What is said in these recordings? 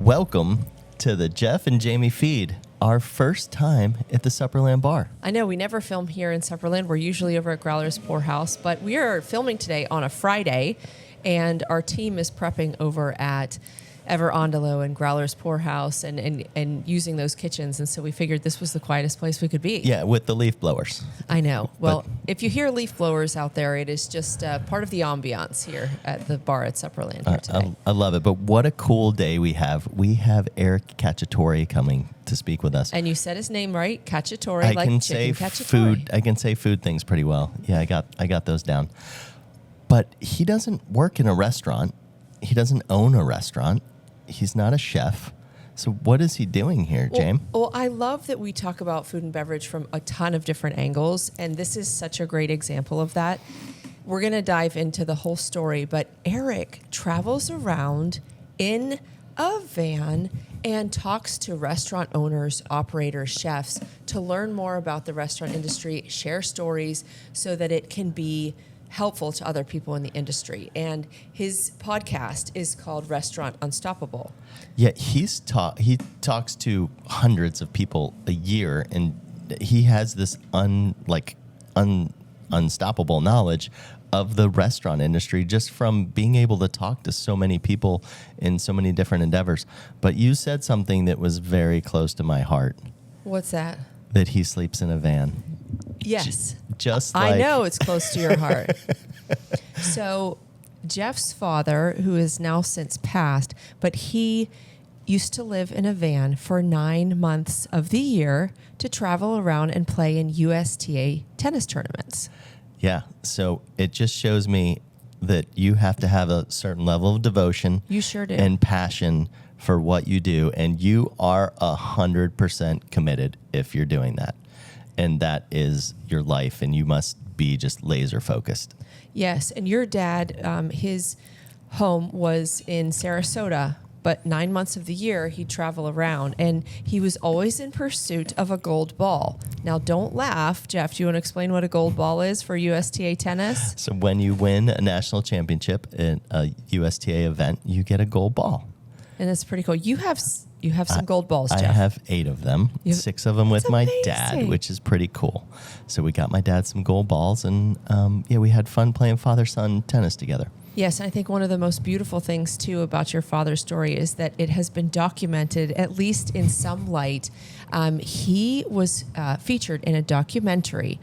Welcome to the Jeff and Jamie feed, our first time at the Supperland Bar. I know we never film here in Supperland. We're usually over at Growler's Poorhouse, but we are filming today on a Friday, and our team is prepping over at Ever Ondalo and Growler's Poorhouse and using those kitchens, and so we figured this was the quietest place we could be. Yeah, with the leaf blowers. I know. Well, if you hear leaf blowers out there, it is just part of the ambiance here at the bar at Supperland here today. I love it, but what a cool day we have. We have Eric Cacciatore coming to speak with us. And you said his name right, Cacciatore, I like can chicken say cacciatore. food. I can say food things pretty well. Yeah, I got those down. But he doesn't work in a restaurant. He doesn't own a restaurant. He's not a chef. So what is he doing here, James? Well, I love that we talk about food and beverage from a ton of different angles, and this is such a great example of that. We're going to dive into the whole story, but Eric travels around in a van and talks to restaurant owners, operators, chefs to learn more about the restaurant industry, share stories so that it can be helpful to other people in the industry. And his podcast is called Restaurant Unstoppable. Yeah, he talks to hundreds of people a year, and he has this unstoppable knowledge of the restaurant industry just from being able to talk to so many people in so many different endeavors. But you said something that was very close to my heart. What's that? That he sleeps in a van. Yes. Just like... I know it's close to your heart. So Jeff's father, who is now since passed, but he used to live in a van for 9 months of the year to travel around and play in USTA tennis tournaments. Yeah. So it just shows me that you have to have a certain level of devotion. You sure do. And passion for what you do. And you are 100% committed if you're doing that. And that is your life, and you must be just laser focused. Yes, and your dad, his home was in Sarasota, but 9 months of the year he'd travel around, and he was always in pursuit of a gold ball. Now, don't laugh, Jeff. Do you want to explain what a gold ball is for USTA tennis? So when you win a national championship in a USTA event, you get a gold ball. And that's pretty cool. You have some gold balls, Jeff. I have 8 of them, 6 of them with my dad, which is pretty cool. So we got my dad some gold balls, and we had fun playing father-son tennis together. Yes, I think one of the most beautiful things, too, about your father's story is that it has been documented, at least in some light. He was featured in a documentary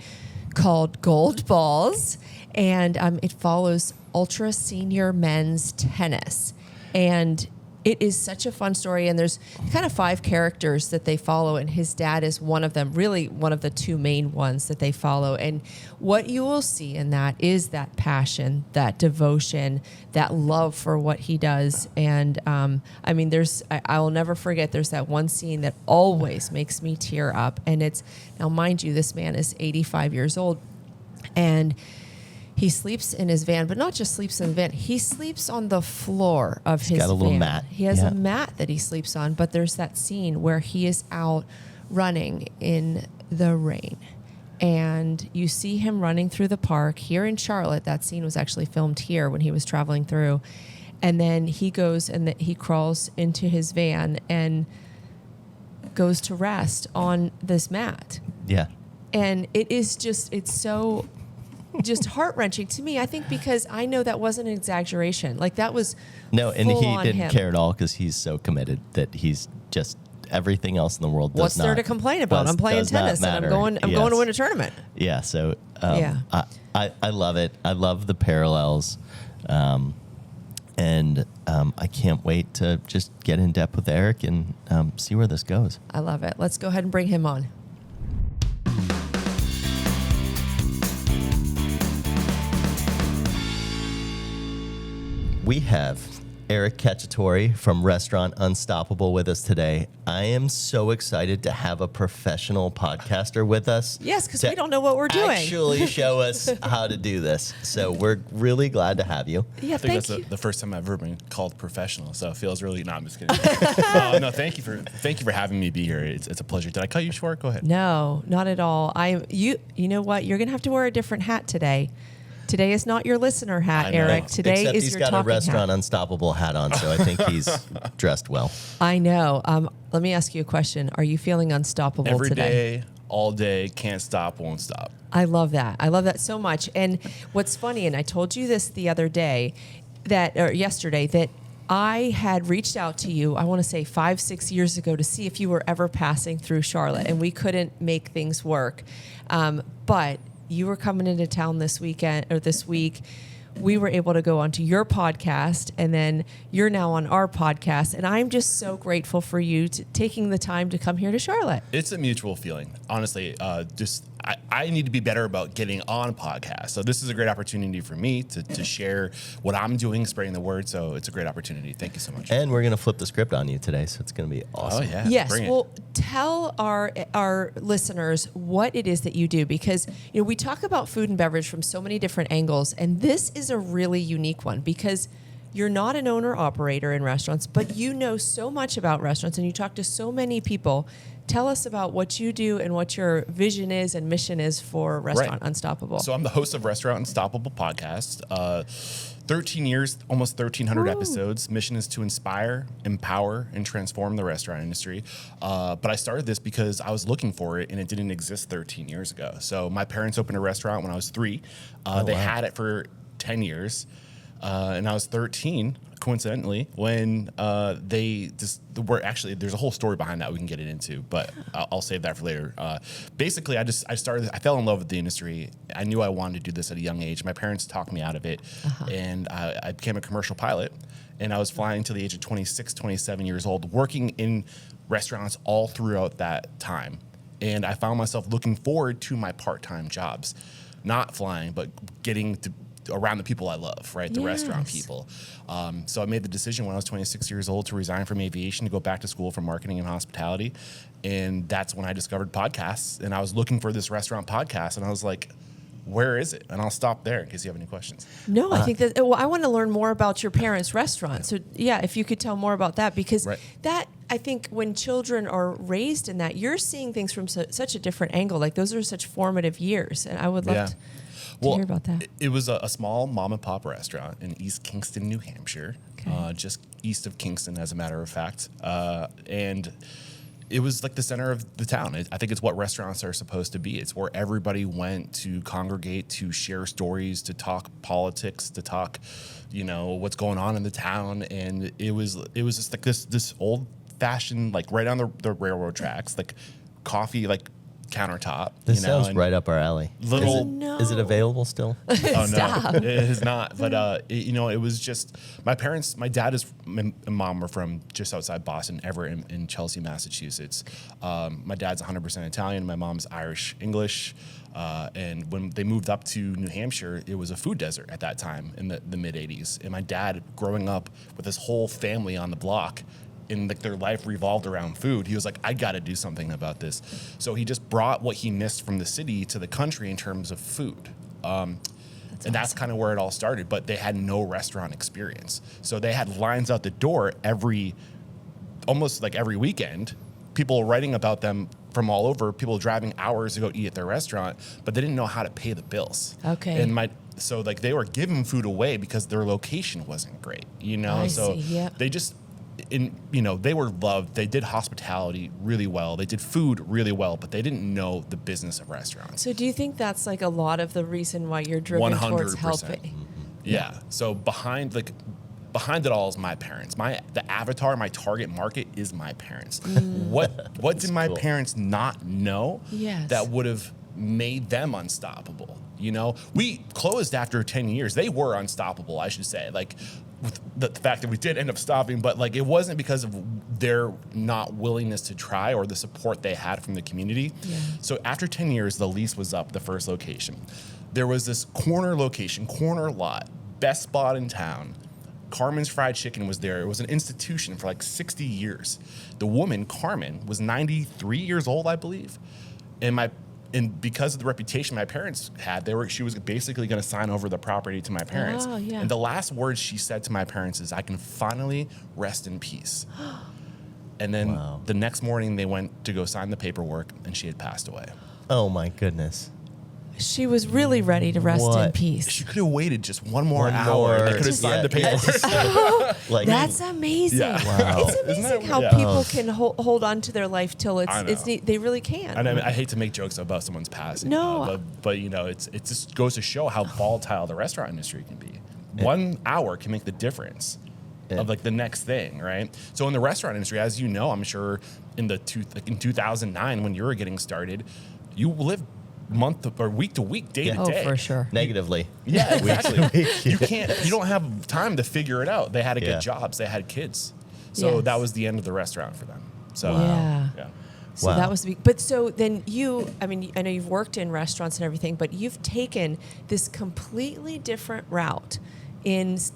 called Gold Balls, and it follows ultra senior men's tennis. And it is such a fun story, and there's kind of 5 characters that they follow, and his dad is one of them, really one of the 2 main ones that they follow. And what you will see in that is that passion, that devotion, that love for what he does. And I will never forget, there's that one scene that always makes me tear up, and it's, now mind you, this man is 85 years old, and he sleeps in his van, but not just sleeps in the van. He sleeps on the floor of his van. He's got a little mat. He has a mat that he sleeps on, but there's that scene where he is out running in the rain. And you see him running through the park here in Charlotte. That scene was actually filmed here when he was traveling through. And then he goes and he crawls into his van and goes to rest on this mat. Yeah. And it is just, it's so... just heart-wrenching to me, I think, because I know that wasn't an exaggeration. Like, that was no, and he didn't him. care at all because he's so committed that he's just everything else in the world does What's there to complain about? I'm playing tennis and I'm going to win a tournament. Yeah, so I love it. I love the parallels, and I can't wait to just get in depth with Eric and see where this goes. I love it. Let's go ahead and bring him on. We have Eric Cacciatore from Restaurant Unstoppable with us today. I am so excited to have a professional podcaster with us. Yes, because we don't know what we're doing. Actually show us how to do this. So we're really glad to have you. Yeah, I think that's the first time I've ever been called professional, so it feels really, no, I'm just kidding. No, thank you for having me be here. It's a pleasure. Did I cut you short? Go ahead. No, not at all. You know what? You're going to have to wear a different hat today. Today is not your listener I hat, know. Eric. Today Except is he's your got a talking Restaurant hat. Unstoppable hat on, so I think he's dressed well. I know. Let me ask you a question. Are you feeling unstoppable Every today? day, all day, can't stop, won't stop. I love that. I love that so much. And what's funny, and I told you this the other day, or yesterday, that I had reached out to you, I want to say 5-6 years ago, to see if you were ever passing through Charlotte, and we couldn't make things work. But you were coming into town this week. We were able to go onto your podcast, and then you're now on our podcast. And I'm just so grateful for you taking the time to come here to Charlotte. It's a mutual feeling, honestly. I need to be better about getting on podcasts. So this is a great opportunity for me to share what I'm doing, spreading the word. So it's a great opportunity. Thank you so much. And we're going to flip the script on you today, so it's going to be awesome. Oh, yeah. Yes. Bring it. Well, tell our listeners what it is that you do, because we talk about food and beverage from so many different angles, and this is a really unique one because you're not an owner operator in restaurants, but you know so much about restaurants and you talk to so many people. Tell us about what you do and what your vision is and mission is for Restaurant Unstoppable. So I'm the host of Restaurant Unstoppable podcast. 13 years, almost 1,300 episodes. Mission is to inspire, empower, and transform the restaurant industry. But I started this because I was looking for it, and it didn't exist 13 years ago. So my parents opened a restaurant when I was 3. They had it for 10 years. And I was 13, coincidentally, when there's a whole story behind that we can get it into, but I'll save that for later. Basically, I fell in love with the industry. I knew I wanted to do this at a young age. My parents talked me out of it, and I became a commercial pilot, and I was flying to the age of 26, 27 years old, working in restaurants all throughout that time. And I found myself looking forward to my part-time jobs, not flying, but getting to around the people I love, right? The restaurant people. So I made the decision when I was 26 years old to resign from aviation to go back to school for marketing and hospitality. And that's when I discovered podcasts. And I was looking for this restaurant podcast. And I was like, where is it? And I'll stop there in case you have any questions. No, I think that, I want to learn more about your parents' restaurant. So if you could tell more about that, because that, I think when children are raised in that, you're seeing things from such a different angle. Like those are such formative years. And I would love to hear about that. It was a small mom and pop restaurant in East Kingston, New Hampshire, just east of Kingston, as a matter of fact. And it was like the center of the town. I think it's what restaurants are supposed to be. It's where everybody went to congregate, to share stories, to talk politics, to talk, what's going on in the town. And it was just like this old fashioned, like right on the railroad tracks, like coffee, like countertop. This sounds right up our alley. Is it available still? Oh no, it is not. But it was just my parents. My dad and mom were from just outside Boston, Everett, in Chelsea, Massachusetts. My dad's 100% Italian. My mom's Irish English. And when they moved up to New Hampshire, it was a food desert at that time in the mid '80s. And my dad, growing up with his whole family on the block, and like their life revolved around food, he was like, I got to do something about this. So he just brought what he missed from the city to the country in terms of food. That's kind of where it all started, but they had no restaurant experience. So they had lines out the door almost like every weekend, people writing about them from all over, people driving hours to go eat at their restaurant, but they didn't know how to pay the bills. Okay. And so like they were giving food away because their location wasn't great, I see, yep. They just, they were loved. They did hospitality really well. They did food really well, but they didn't know the business of restaurants. So do you think that's like a lot of the reason why you're driven 100%. towards helping? Yeah. So behind it all is my parents. The avatar, my target market is my parents. What did my parents not know that would have made them unstoppable? We closed after 10 years. They were unstoppable, I should say. Like, with the fact that we did end up stopping, but like it wasn't because of their not willingness to try or the support they had from the community. Yeah. So after 10 years, the lease was up, the first location. There was this corner lot, best spot in town. Carmen's Fried Chicken was there. It was an institution for like 60 years. The woman, Carmen, was 93 years old, I believe. And because of the reputation my parents had, she was basically going to sign over the property to my parents. Oh, yeah. And the last words she said to my parents is, I can finally rest in peace. And then the next morning they went to go sign the paperwork and she had passed away. Oh my goodness. She was really ready to rest in What? peace. She could have waited just one more hour. more- And they could have Just- signed the paperwork. Like, That's amazing. Yeah. Wow. It's Isn't amazing that- how yeah. people can hold on to their life till I know. they really can. And I hate to make jokes about someone's passing. No. But you know, it just goes to show how volatile the restaurant industry can be. 1 hour can make the difference of like the next thing, right? So in the restaurant industry, as you know, I'm sure in in 2009 when you were getting started, you lived month or week to week, day to Oh, day. for sure. negatively. Yeah, exactly. You don't have time to figure it out. They had to Yeah. get jobs. They had kids. So Yes. that was the end of the restaurant for them. So Yeah. yeah. So Wow. that was but so then I mean, I know you've worked in restaurants and everything, but you've taken this completely different route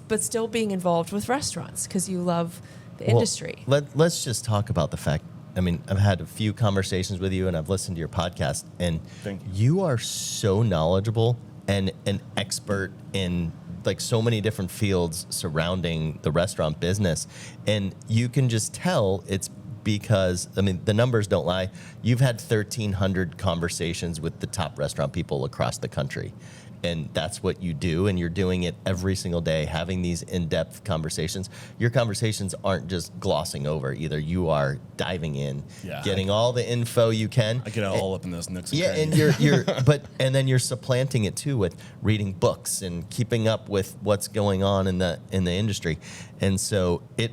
but still being involved with restaurants because you love the industry. Let's just talk about the fact. I mean, I've had a few conversations with you, and I've listened to your podcast, and Thank you are so knowledgeable and an expert in like so many different fields surrounding the restaurant business, and you can just tell it's because, I mean, the numbers don't lie. You've had 1,300 conversations with the top restaurant people across the country. And that's what you do, and you're doing it every single day, having these in-depth conversations. Your conversations aren't just glossing over either. You are diving in, Yeah. getting all the info you can. I get all up in those nooks. Yeah, and and then you're supplanting it too with reading books and keeping up with what's going on in the industry. And so it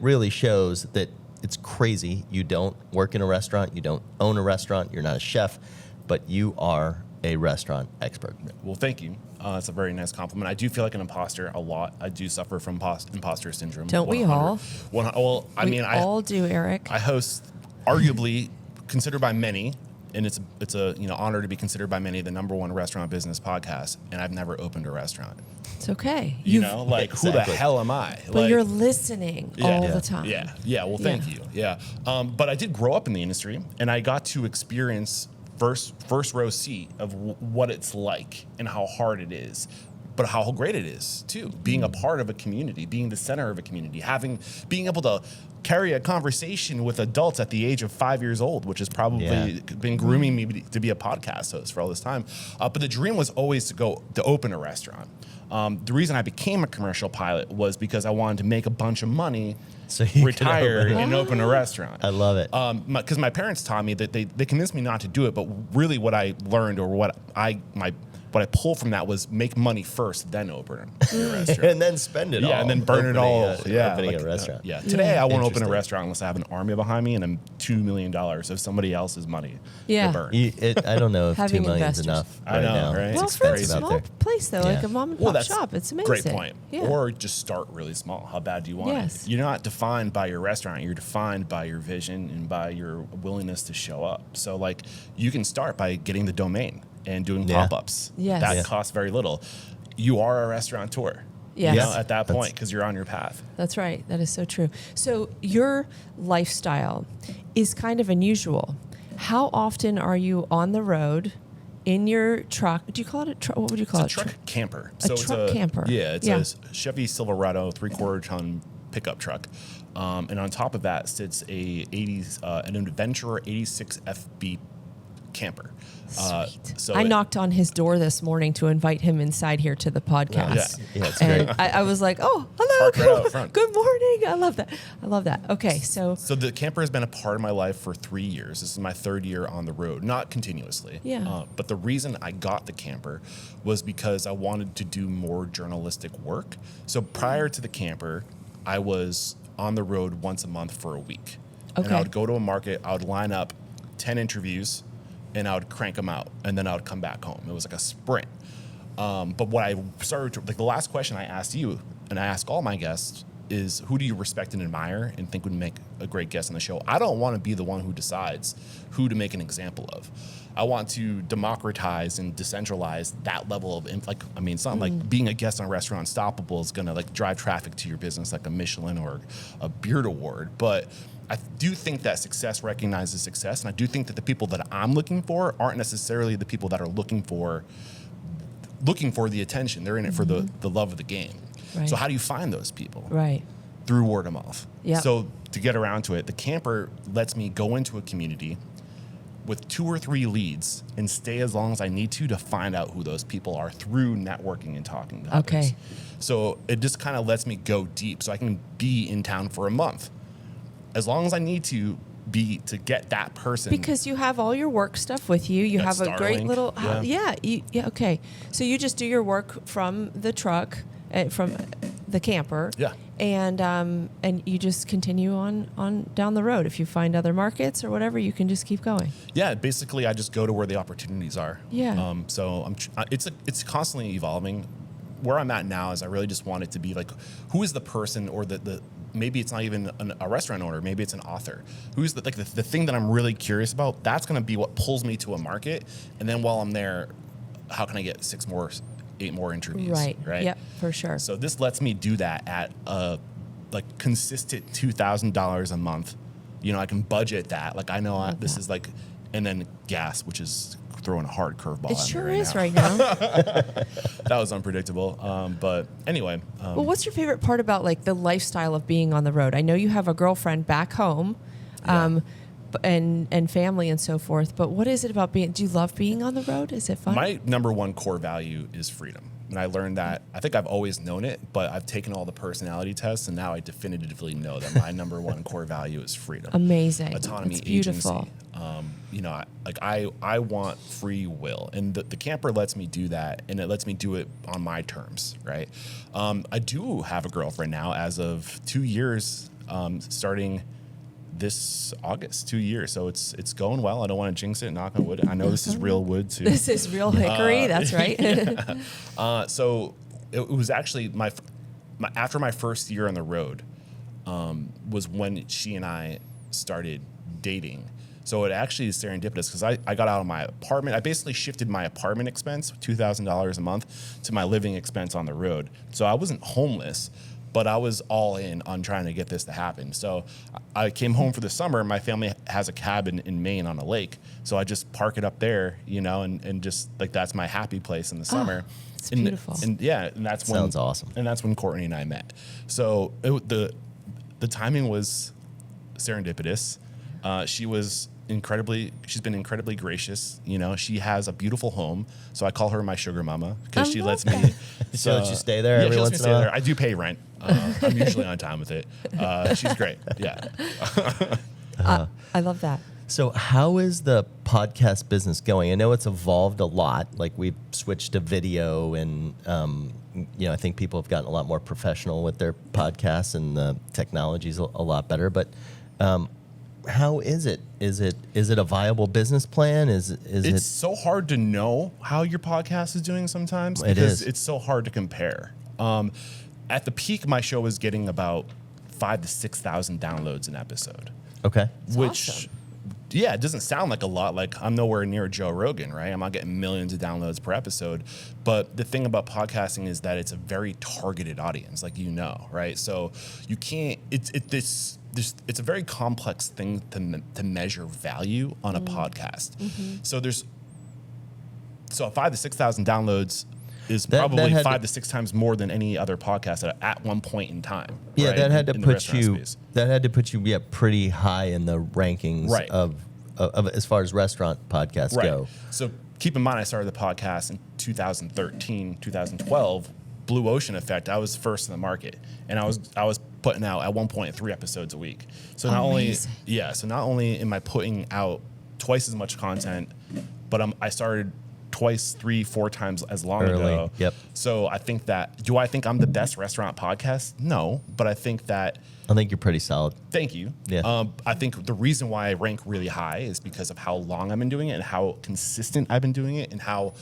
really shows that it's crazy. You don't work in a restaurant, you don't own a restaurant, you're not a chef, but you are a restaurant expert. Well, thank you. It's a very nice compliment. I do feel like an imposter a lot. I do suffer from imposter syndrome. Don't we all? Well, I mean, We all do, Eric. I host arguably considered by many, and it's a honor to be considered by many the #1 restaurant business podcast, and I've never opened a restaurant. It's okay. Who the Exactly. hell am I? But you're listening all Yeah. the time. Yeah. Well, thank you. Yeah. But I did grow up in the industry, and I got to experience first row seat of what it's like and how hard it is, but how great it is too. Being a part of a community, being the center of a community, being able to carry a conversation with adults at the age of 5 years old, which has probably been grooming me to be a podcast host for all this time. But the dream was always to open a restaurant. The reason I became a commercial pilot was because I wanted to make a bunch of money, So you could retire, open and open a restaurant. I love it. Because my parents taught me that they convinced me not to do it, but really what I learned or what I pulled from that was make money first, then open a restaurant. And then spend it all. Yeah, and then burn it all. Opening a restaurant. Yeah. Today I won't open a Interesting. restaurant unless I have an army behind me and I'm $2 million of somebody else's money Yeah. to burn. I don't know if Having 2 million is investors. enough I right know, now. right? It's Well, for a expensive out small there. place though, like Yeah. a mom and Well, pop that's shop, it's amazing. great point. Yeah. Or just start really small. How bad do you want Yes. it? You're not defined by your restaurant. You're defined by your vision and by your willingness to show up. So, like, you can start by getting the domain and doing Yeah. pop-ups. Yes. That Yeah. costs very little. You are a restaurateur. Yes. You know, at that That's- point, because you're on your path. That's right. That is so true. So your lifestyle is kind of unusual. How often are you on the road in your truck? Do you call it a truck? What would you call It's a it? truck camper. A truck camper. Yeah, it's Yeah. a Chevy Silverado 3/4 ton pickup truck. And on top of that sits an Adventurer 86 FB camper. I knocked on his door this morning to invite him inside here to the podcast. Yeah, it's And great. I was like, oh, hello. Park right out front. Good morning. I love that. I love that. Okay, so the camper has been a part of my life for 3 years. This is my 3rd year on the road, not continuously. Yeah. But the reason I got the camper was because I wanted to do more journalistic work. So prior to the camper, I was on the road once a month for a week. And Okay. I would go to a market, I would line up 10 interviews, and I would crank them out, and then I would come back home. It was like a sprint. But what I started to, like the last question I asked you, and I ask all my guests, is who do you respect and admire and think would make a great guest on the show? I don't want to be the one who decides who to make an example of. I want to democratize and decentralize that level of, it's not like being a guest on Restaurant Unstoppable is going to like drive traffic to your business like a Michelin or a Beard Award. But I do think that success recognizes success. And I do think that the people that I'm looking for aren't necessarily the people that are looking for the attention. They're in it for the love of the game. Right. So how do you find those people? right. Through word of mouth. Yep. So to get around to it, the camper lets me go into a community, with 2 or 3 leads and stay as long as I need to find out who those people are through networking and talking to others. So it just kind of lets me go deep so I can be in town for a month. As long as I need to be to get that person. Because you have all your work stuff with you. You have a great little, okay. So you just do your work from the truck, from the camper. Yeah. And you just continue on down the road. If you find other markets or whatever, you can just keep going. Yeah, basically I just go to where the opportunities are. Yeah. So it's constantly evolving. Where I'm at now is I really just want it to be like, who is the person, or the maybe it's not even a restaurant owner, maybe it's an author. Who's the thing that I'm really curious about? That's going to be what pulls me to a market. And then while I'm there, how can I get 8 more interviews? Right. Yep, for sure. So this lets me do that at a consistent $2,000 a month. You know, I can budget that. Like I know this is like, and then gas, which is throwing a hard curveball. It sure is right now. That was unpredictable. But anyway. Well, what's your favorite part about like the lifestyle of being on the road? I know you have a girlfriend back home, and family and so forth. But what is it about do you love being on the road? Is it fun? My number one core value is freedom. And I learned that, I think I've always known it, but I've taken all the personality tests, and now I definitively know that my number one core value is freedom. Amazing. Autonomy, it's beautiful. Agency. I want free will, and the camper lets me do that, and it lets me do it on my terms, right? I do have a girlfriend now as of 2 years, starting this August, 2 years. So it's going well. I don't want to jinx it, knock on wood. I know this is real wood too. This is real hickory. That's right. So it was actually my after my first year on the road was when she and I started dating. So it actually is serendipitous because I got out of my apartment. I basically shifted my apartment expense, $2,000 a month, to my living expense on the road. So I wasn't homeless, but I was all in on trying to get this to happen. So I came home for the summer. My family has a cabin in Maine on a lake. So I just park it up there, and just like that's my happy place in the summer. It's beautiful. And that's when sounds awesome. And that's when Courtney and I met. So the timing was serendipitous. She's been incredibly gracious. She has a beautiful home. So I call her my sugar mama because she lets me. So let you stay there every once in a while? I do pay rent. I'm usually on time with it. She's great. Yeah. I love that. So how is the podcast business going? I know it's evolved a lot. Like we've switched to video, and I think people have gotten a lot more professional with their podcasts, and the technology's a lot better. But how is it? Is it a viable business plan? It's so hard to know how your podcast is doing sometimes because it's so hard to compare. At the peak, my show was getting about 5,000 to 6,000 downloads an episode. Okay, which awesome. Yeah, it doesn't sound like a lot. Like I'm nowhere near Joe Rogan, right? I'm not getting millions of downloads per episode. But the thing about podcasting is that it's a very targeted audience, like right? So you can't. It's a very complex thing to measure value on a podcast. Mm-hmm. So 5,000 to 6,000 downloads is probably 5 to 6 times more than any other podcast at one point in time. Yeah, right? that had to put you pretty high in the rankings of as far as restaurant podcasts go. So keep in mind, I started the podcast in 2013, 2012. Blue Ocean Effect. I was first in the market, and I was putting out at one point 3 episodes a week. So not only am I putting out twice as much content, but I started twice, 3, 4 times as long ago. Yep. So I think do I think I'm the best restaurant podcast? No, but I think you're pretty solid. Thank you. Yeah. I think the reason why I rank really high is because of how long I've been doing it and how consistent I've been doing it and how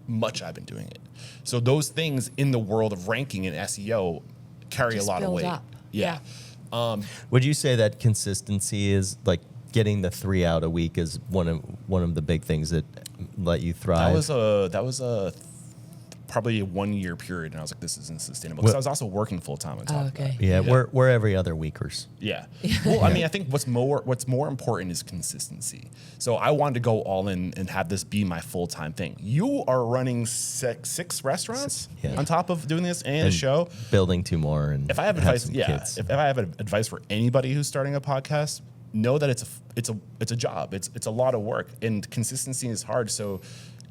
much I've been doing it. So those things in the world of ranking and SEO carry a lot of weight. Up. Yeah. Would you say that consistency is like getting the 3 out a week is one of the big things that let you thrive? That was probably a 1 year period, and I was like, this isn't sustainable because I was also working full time on top of that. Yeah, we're every other weekers. Yeah. Well, I mean, I think what's more important is consistency. So I wanted to go all in and have this be my full time thing. You are running 6 restaurants on top of doing this and a show, building 2 more. And if I have advice, kids. If I have advice for anybody who's starting a podcast, know that it's a job. It's a lot of work, and consistency is hard. So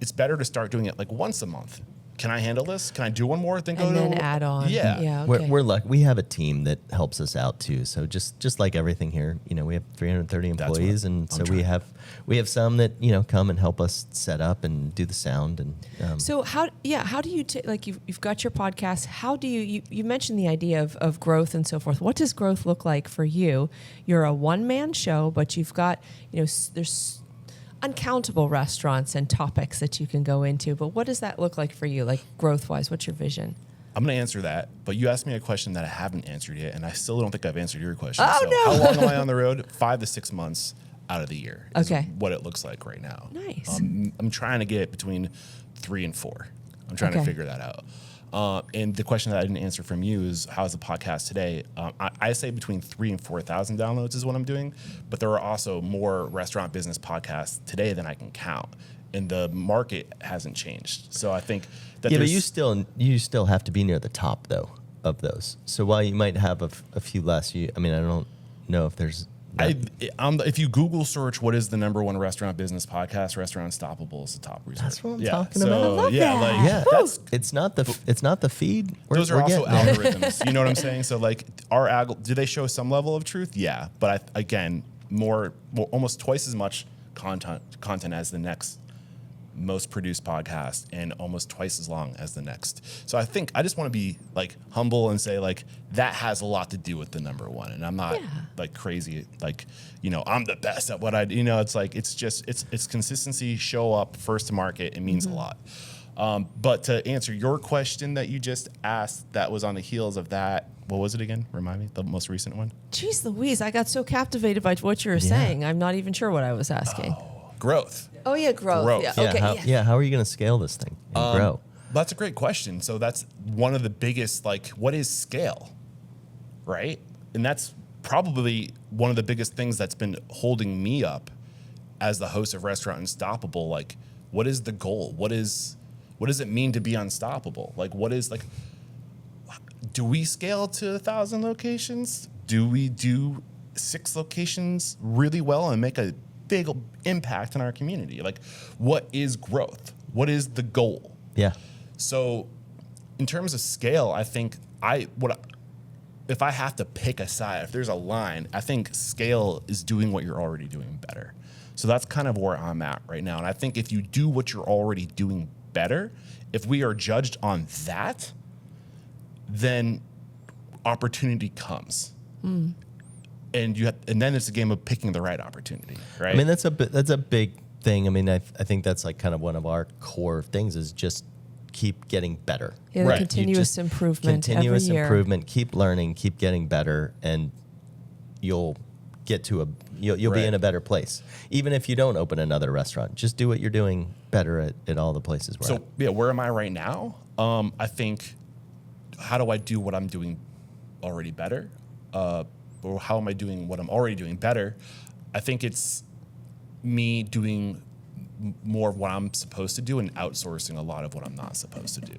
it's better to start doing it like once a month. Can I handle this? Can I do one more? Then add on. Yeah. Okay. We're lucky. We have a team that helps us out too. So just like everything here, we have 330 employees, and so we have some that come and help us set up and do the sound. And so how do you like you've got your podcast? How do you mentioned the idea of growth and so forth? What does growth look like for you? You're a one-man show, but you've got there's uncountable restaurants and topics that you can go into, but what does that look like for you, like growth-wise? What's your vision? I'm going to answer that, but you asked me a question that I haven't answered yet, and I still don't think I've answered your question. Oh, so no. How long am I on the road? 5 to 6 months out of the year is Okay. what it looks like right now. Nice. I'm trying to get between 3 and 4. I'm trying to figure that out. And the question that I didn't answer from you is, how's the podcast today? I say between 3,000 and 4,000 downloads is what I'm doing, but there are also more restaurant business podcasts today than I can count, and the market hasn't changed. So I think that but you still have to be near the top though of those. So while you might have a few less, I don't know if there's. If you Google search what is the #1 restaurant business podcast, Restaurant Unstoppable is the top result. That's what I'm talking about. I love that. That's it's not the feed. Those are also algorithms. You know what I'm saying? So like do they show some level of truth? Yeah, but more almost twice as much content as the next most produced podcast, and almost twice as long as the next. So I think I just want to be like humble and say like that has a lot to do with the #1, and I'm not like crazy like I'm the best at what I do. It's like it's consistency. Show up first to market. It means a lot. But to answer your question that you just asked, that was on the heels of that. What was it again? Remind me, the most recent one. Jeez Louise, I got so captivated by what you were saying. I'm not even sure what I was asking. Growth. Oh yeah, growth. Yeah. Okay. How are you going to scale this thing and grow? That's a great question. So that's one of the biggest, like, what is scale, right? And that's probably one of the biggest things that's been holding me up as the host of Restaurant Unstoppable. Like, what is the goal? What does it mean to be unstoppable? Like, do we scale to 1,000 locations? Do we do 6 locations really well and make a big impact in our community? Like, what is growth? What is the goal? Yeah. So in terms of scale, I think if I have to pick a side, if there's a line, I think scale is doing what you're already doing better. So that's kind of where I'm at right now. And I think if you do what you're already doing better, if we are judged on that, then opportunity comes. And then it's a game of picking the right opportunity, right? I mean, that's a big thing. I mean, I think that's like kind of one of our core things is just keep getting better. Yeah, the continuous improvement. Continuous every year. improvement. Keep learning. Keep getting better, and you'll get to you'll be in a better place. Even if you don't open another restaurant, just do what you're doing better at all the places where. Where am I right now? I think, how do I do what I'm doing already better? Or how am I doing what I'm already doing better? I think it's me doing more of what I'm supposed to do and outsourcing a lot of what I'm not supposed to do.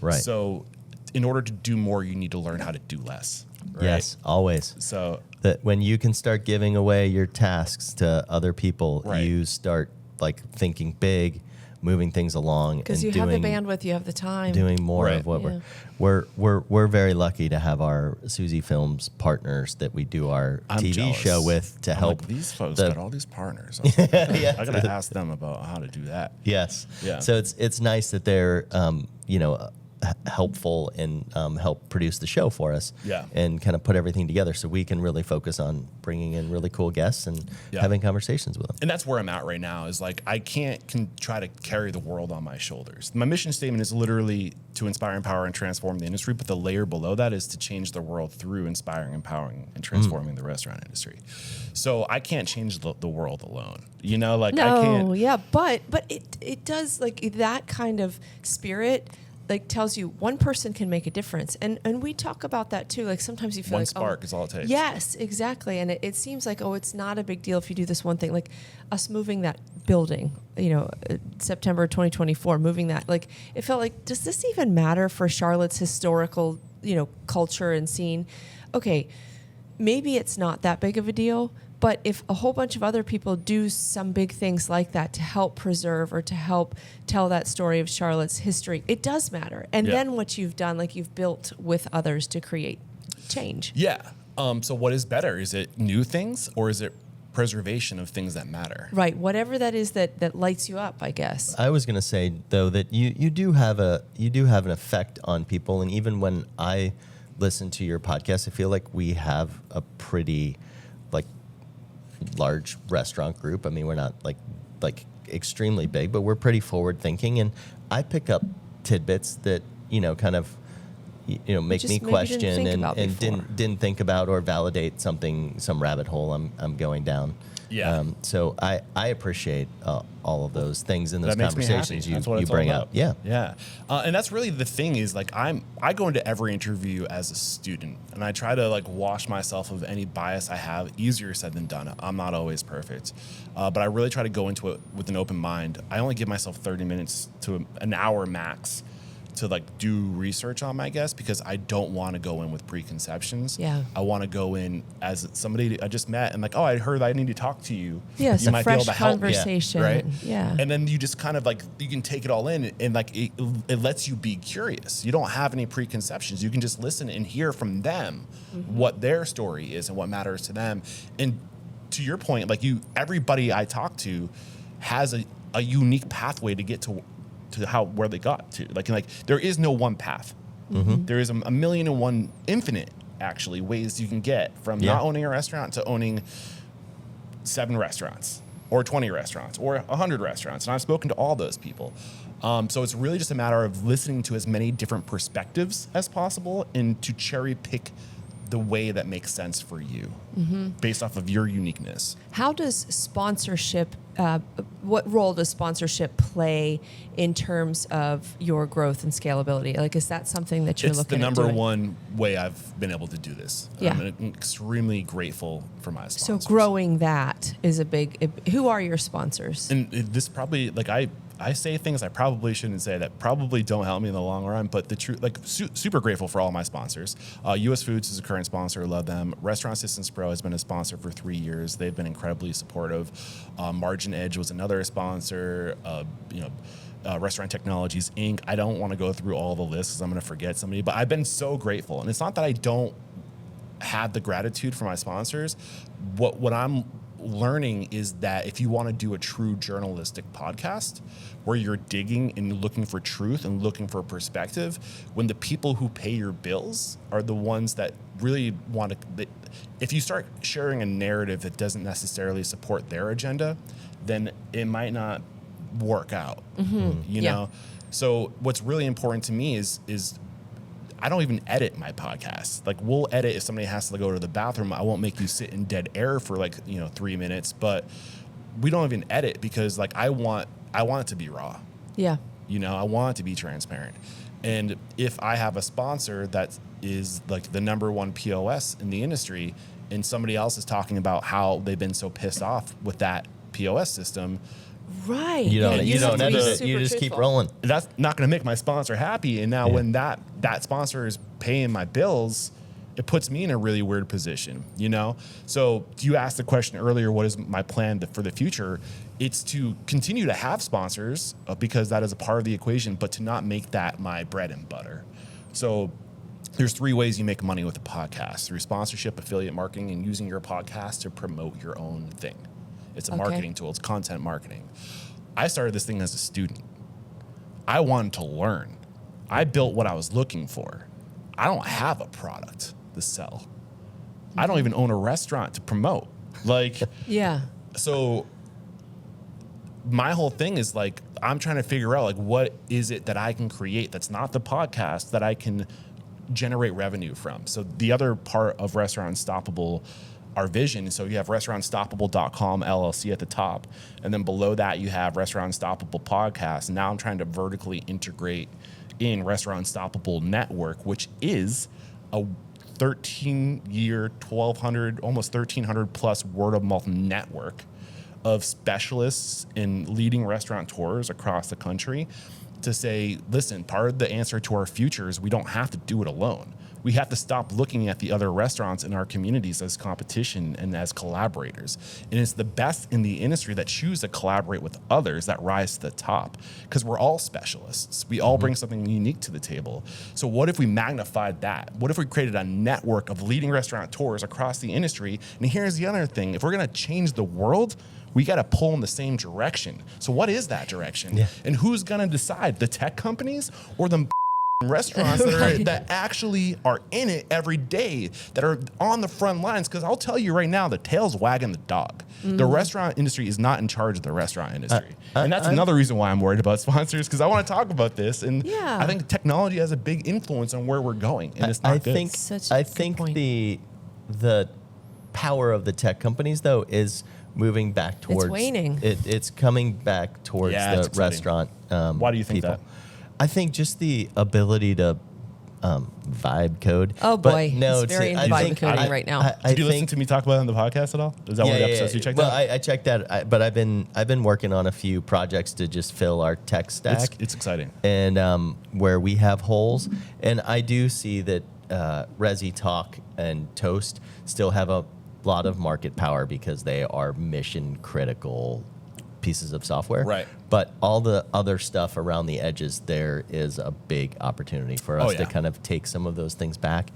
Right. So in order to do more, you need to learn how to do less. Right? Yes, always. So that when you can start giving away your tasks to other people, you start like thinking big, moving things along, because you have the bandwidth, you have the time, doing more of what we're very lucky to have our Susie Films partners that we do our TV show with to help. Like, these folks got all these partners. I gotta ask them about how to do that. Yes. Yeah. So it's nice that they're helpful and help produce the show for us. Yeah. And kind of put everything together so we can really focus on bringing in really cool guests and having conversations with them. And that's where I'm at right now is like I can't try to carry the world on my shoulders. My mission statement is literally to inspire, empower, and transform the industry, but the layer below that is to change the world through inspiring, empowering, and transforming the restaurant industry. So I can't change the world alone. I can't. Yeah, but it does, like, that kind of spirit like tells you one person can make a difference, and we talk about that too. Like sometimes you feel one like spark is all it takes. Yes, exactly. And it seems like it's not a big deal if you do this one thing, like us moving that building. September 2024, moving that. Like it felt like, does this even matter for Charlotte's historical culture and scene? Okay, maybe it's not that big of a deal, But if a whole bunch of other people do some big things like that to help preserve or to help tell that story of Charlotte's history, it does matter. And then what you've done, like you've built with others to create change. Yeah. So what is better? Is it new things or is it preservation of things that matter? Right. Whatever that is that lights you up, I guess. I was going to say though that you do have an effect on people, and even when I listen to your podcast, I feel like we have a pretty large restaurant group. I mean, we're not like extremely big, but we're pretty forward thinking, and I pick up tidbits that kind of make me question and didn't think about or validate some rabbit hole I'm going down. Yeah. So I appreciate all of those things in those That makes me happy. conversations That's what you it's bring all up. about. Yeah. Yeah. And that's really the thing is like I go into every interview as a student, and I try to wash myself of any bias I have. Easier said than done. I'm not always perfect. But I really try to go into it with an open mind. I only give myself 30 minutes to an hour max to do research on my guest, because I don't want to go in with preconceptions. Yeah. I want to go in as somebody I just met and I heard I need to talk to you. Yes, you a might fresh be able to help me, conversation. right? Yeah. And then you just kind of you can take it all in, and it lets you be curious. You don't have any preconceptions. You can just listen and hear from them what their story is and what matters to them. And to your point, everybody I talk to has a unique pathway to get to where they got to. There is no one path. There is a million and one infinite actually ways you can get from not owning a restaurant to owning 7 restaurants or 20 restaurants or 100 restaurants. And I've spoken to all those people. So it's really just a matter of listening to as many different perspectives as possible and to cherry pick the way that makes sense for you based off of your uniqueness. How does sponsorship, what role does sponsorship play in terms of your growth and scalability? Is that something that you're looking at doing? It's the number one way I've been able to do this. Yeah. I'm extremely grateful for my sponsors. So growing that is a big, who are your sponsors? And this probably, I say things I probably shouldn't say that probably don't help me in the long run, but the truth, super grateful for all my sponsors. US Foods is a current sponsor, love them. Restaurant Assistance Pro has been a sponsor for 3 years. They've been incredibly supportive. Margin Edge was another sponsor. Restaurant Technologies Inc. I don't want to go through all the lists because I'm going to forget somebody, but I've been so grateful. And it's not that I don't have the gratitude for my sponsors. What I'm learning is that if you want to do a true journalistic podcast where you're digging and looking for truth and looking for perspective, when the people who pay your bills are the ones that really want to, if you start sharing a narrative that doesn't necessarily support their agenda, then it might not work out. You know? So what's really important to me is I don't even edit my podcast. We'll edit if somebody has to go to the bathroom. I won't make you sit in dead air for 3 minutes, but we don't even edit because I want it to be raw. Yeah. I want it to be transparent. And if I have a sponsor that is the number one POS in the industry and somebody else is talking about how they've been so pissed off with that POS system, right. You don't edit it. super You just truthful. keep rolling. that's not going to make my sponsor happy. And now when that sponsor is paying my bills, it puts me in a really weird position, So you asked the question earlier, what is my plan for the future? It's to continue to have sponsors because that is a part of the equation, but to not make that my bread and butter. So there's 3 ways you make money with a podcast: through sponsorship, affiliate marketing, and using your podcast to promote your own thing. It's a marketing tool. It's content marketing. I started this thing as a student. I wanted to learn. I built what I was looking for. I don't have a product to sell. I don't even own a restaurant to promote. Yeah. So my whole thing is I'm trying to figure out what is it that I can create that's not the podcast that I can generate revenue from. So the other part of Restaurant Unstoppable, our vision. So you have restaurantstoppable.com LLC at the top. And then below that, you have Restaurant Unstoppable Podcast. And now I'm trying to vertically integrate in Restaurant Unstoppable Network, which is a 13-year, 1,200, almost 1,300 plus word of mouth network of specialists in leading restaurateurs across the country to say, listen, part of the answer to our future is we don't have to do it alone. We have to stop looking at the other restaurants in our communities as competition and as collaborators. And it's the best in the industry that choose to collaborate with others that rise to the top, because we're all specialists. We all bring something unique to the table. So what if we magnified that? What if we created a network of leading restaurateurs across the industry? And here's the other thing. If we're going to change the world, we got to pull in the same direction. So what is that direction? Yeah. And who's going to decide? The tech companies or the restaurants that actually are in it every day, that are on the front lines? Because I'll tell you right now, the tail's wagging the dog. The restaurant industry is not in charge of the restaurant industry. And that's another reason why I'm worried about sponsors, because I want to talk about this. And I think technology has a big influence on where we're going. And it's not good. I think the power of the tech companies, though, is moving back towards... It's waning. It's coming back towards the restaurant Why do you think that? I think just the ability to vibe code. Oh boy, no, it's very into vibe coding right now. Did you listen to me talk about it on the podcast at all? Is that one of the episodes you checked out? Well, I checked that, but I've been working on a few projects to just fill our tech stack. It's exciting, and where we have holes, and I do see that Resi Talk and Toast still have a lot of market power because they are mission critical pieces of software. Right. But all the other stuff around the edges, there is a big opportunity for us to kind of take some of those things back,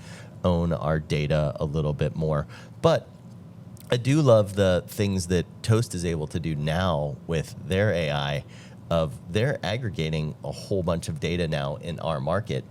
own our data a little bit more. But I do love the things that Toast is able to do now with their AI, of they're aggregating a whole bunch of data now in our market,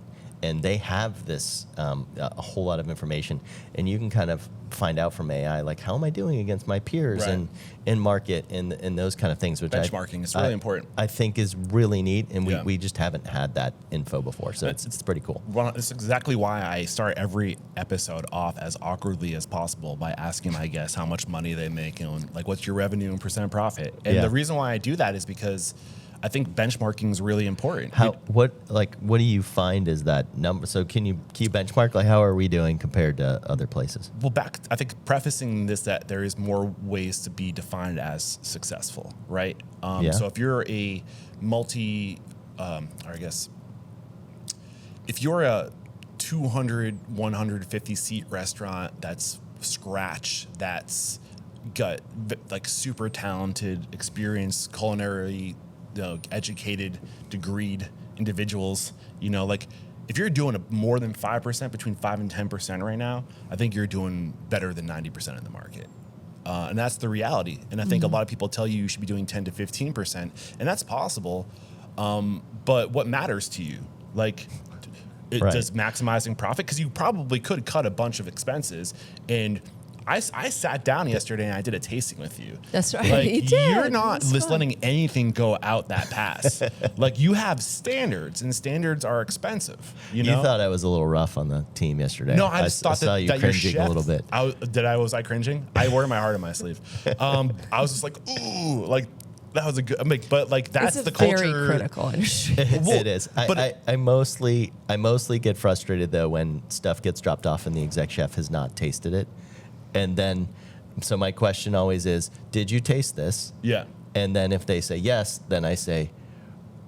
and they have this a whole lot of information, and you can kind of find out from AI, like, how am I doing against my peers and in market and those kind of things, which benchmarking is really important. I think is really neat, and we just haven't had that info before, so it's pretty cool. Well, it's exactly why I start every episode off as awkwardly as possible by asking my guests how much money they make and like what's your revenue and percent profit. And the reason why I do that is because I think benchmarking is really important. What do you find is that number? So can you benchmark? Like, how are we doing compared to other places? Well, I think prefacing this, that there is more ways to be defined as successful, right? So if you're a if you're a 200, 150 seat restaurant that's scratch, that's got like super talented, experienced, culinary, educated, degreed individuals, like if you're doing more than 5%, between 5 and 10% right now, I think you're doing better than 90% of the market. And that's the reality. And I think a lot of people tell you should be doing 10 to 15%, and that's possible. But what matters to you? Like, does maximizing profit? Because you probably could cut a bunch of expenses. And I sat down yesterday and I did a tasting with you. That's right. Like, you did. You're not just letting anything go out that pass. Like, you have standards, and standards are expensive. You thought I was a little rough on the team yesterday. No, I just thought saw you cringing a little bit. Was I cringing? I wear my heart on my sleeve. I was just like, ooh, like, that was a good. But like, that's it's the culture. Very critical industry. It is. I mostly get frustrated though when stuff gets dropped off and the exec chef has not tasted it. And then, so my question always is, did you taste this? Yeah. And then if they say yes, then I say,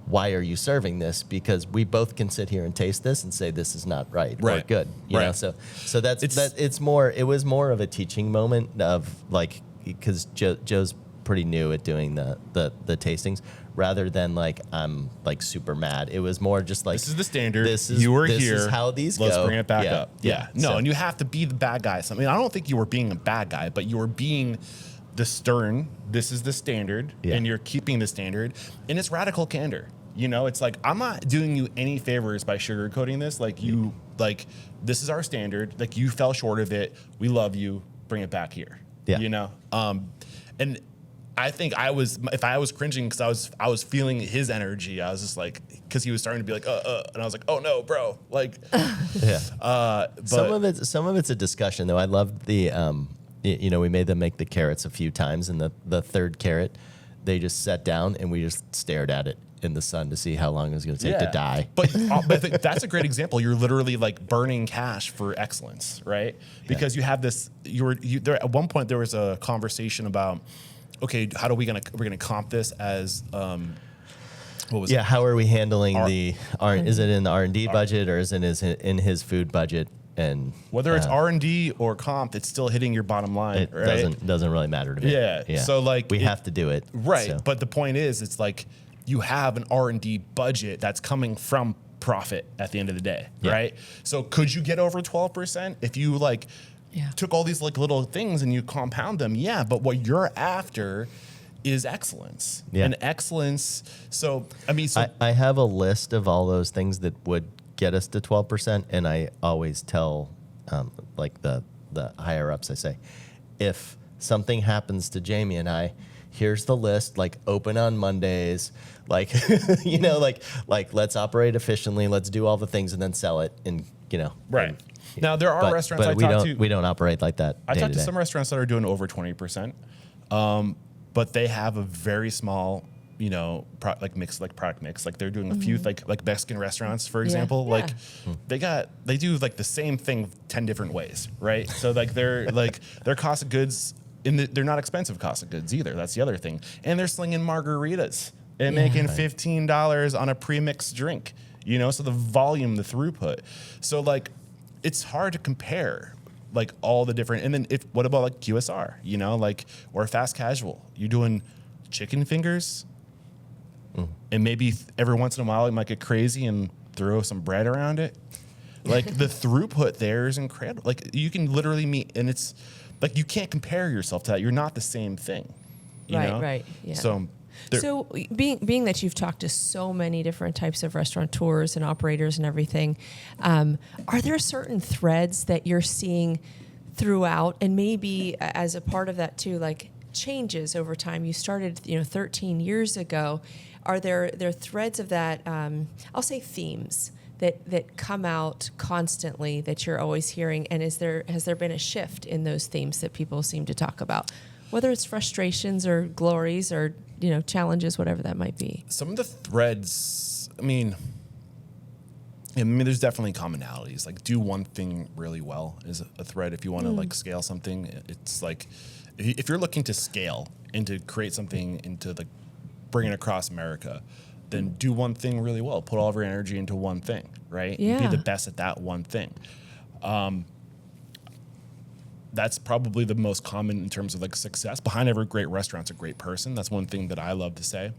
why are you serving this? Because we both can sit here and taste this and say this is not right or good. You know? So it was more of a teaching moment of like, because Joe's pretty new at doing the tastings, rather than like I'm like super mad. It was more just like, this is the standard. This is how these go. Let's bring it back up. Yeah. No, and you have to be the bad guy. I mean, I don't think you were being a bad guy, but you were being the stern. This is the standard, and you're keeping the standard. And it's radical candor. It's like, I'm not doing you any favors by sugarcoating this. Like, this is our standard. Like, you fell short of it. We love you. Bring it back here. Yeah. And I think if I was cringing because I was feeling his energy, I was just like, because he was starting to be like, and I was like, oh no, bro, like, But some of it's a discussion though. I love the, we made them make the carrots a few times, and the third carrot, they just sat down and we just stared at it in the sun to see how long it was going to take to die. But I think that's a great example. You're literally like burning cash for excellence, right? Because you have this. There at one point there was a conversation about, okay, how are we're gonna comp this as what was it? How are we handling is it in the R&D budget or is it in his food budget? And whether it's R&D or comp, it's still hitting your bottom line. It right? doesn't really matter to me. Yeah. So like we have to do it. Right. So. But the point is, it's like you have an R&D budget that's coming from profit at the end of the day. Yeah. Right. So could you get over 12% if you like took all these like little things and you compound them? Yeah. But what you're after is excellence. Yeah. And excellence. So, I mean, I have a list of all those things that would get us to 12%. And I always tell like the higher ups, I say, if something happens to Jamie and I, here's the list, like open on Mondays, like, you know, like let's operate efficiently. Let's do all the things and then sell it. And, you know, right. And, now there are restaurants but we don't operate like that. I talked to some restaurants that are doing over 20%. But they have a very small, you know, product mix. Like they're doing a few like Mexican restaurants, for example. Yeah. Like they do like the same thing 10 different ways, right? So like they're like their cost of goods they're not expensive cost of goods either. That's the other thing. And they're slinging margaritas and making $15 on a pre-mixed drink. You know, so the volume, the throughput. So like it's hard to compare. Like all the different, and then what about like QSR, you know, like, or fast casual? You're doing chicken fingers, and maybe every once in a while you might get crazy and throw some bread around it. Like the throughput there is incredible. Like you can literally meet, and it's like you can't compare yourself to that. You're not the same thing, you know? Right. Yeah. So being that you've talked to so many different types of restaurateurs and operators and everything, are there certain threads that you're seeing throughout, and maybe as a part of that too, like changes over time? You started, 13 years ago. Are there threads of that? I'll say themes that come out constantly that you're always hearing, and has there been a shift in those themes that people seem to talk about, whether it's frustrations or glories or challenges, whatever that might be? Some of the threads, I mean, there's definitely commonalities. Like, do one thing really well is a thread. If you want to like scale something, it's like if you're looking to scale and to create something and to like bring it across America, then do one thing really well. Put all of your energy into one thing, right? Yeah. Be the best at that one thing. That's probably the most common in terms of like success. Behind every great restaurant's a great person. That's one thing that I love to say.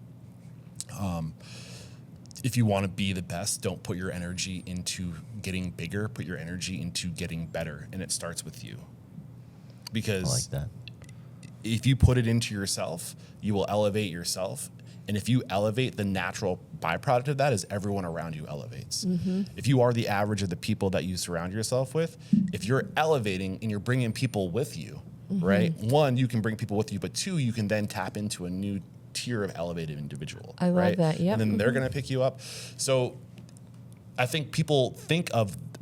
If you want to be the best, don't put your energy into getting bigger. Put your energy into getting better, and it starts with you. Because I like that. If you put it into yourself, you will elevate yourself. And if you elevate, the natural byproduct of that is everyone around you elevates. Mm-hmm. If you are the average of the people that you surround yourself with, if you're elevating and you're bringing people with you, right? One, you can bring people with you, but two, you can then tap into a new tier of elevated individual. I love that, yep. And then they're going to pick you up. So I think people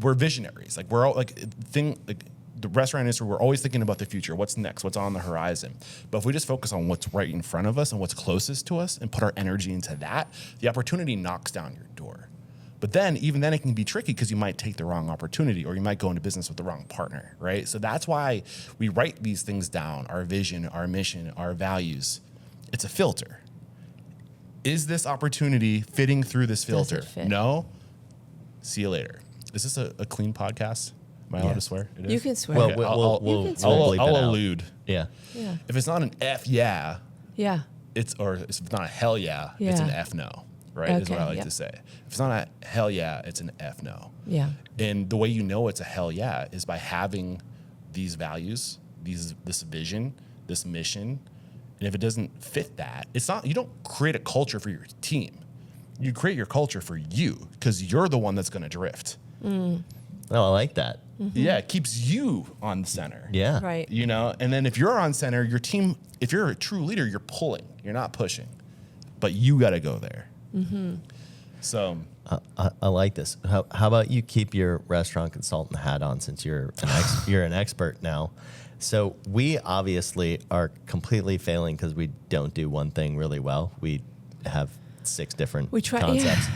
we're visionaries. Like we're all the restaurant industry, we're always thinking about the future. What's next? What's on the horizon? But if we just focus on what's right in front of us and what's closest to us and put our energy into that, the opportunity knocks down your door. But then, even then, it can be tricky because you might take the wrong opportunity or you might go into business with the wrong partner, right? So that's why we write these things down, our vision, our mission, our values. It's a filter. Is this opportunity fitting through this filter? Does it fit? No? See you later. Is this a clean podcast? Am I allowed to swear? It is? You can swear. Well, Okay, we'll can swear. bleep it I'll out. allude. Yeah. Yeah. If it's not an F yeah, Yeah. it's not a hell yeah, it's an Yeah. F no, right? Is what Okay, I like yep. to say. If it's not a hell yeah, it's an F no. Yeah. And the way you know it's a hell yeah is by having these values, this vision, this mission. And if it doesn't fit that, you don't create a culture for your team. You create your culture for you because you're the one that's going to drift. Oh, I like that. Yeah, it keeps you on center. Yeah. Right. And then if you're on center, your team, if you're a true leader, you're pulling, you're not pushing, but you got to go there. So I like this. How about you keep your restaurant consultant hat on since you're an expert now? So we obviously are completely failing because we don't do one thing really well. We have 6 different concepts. Yeah.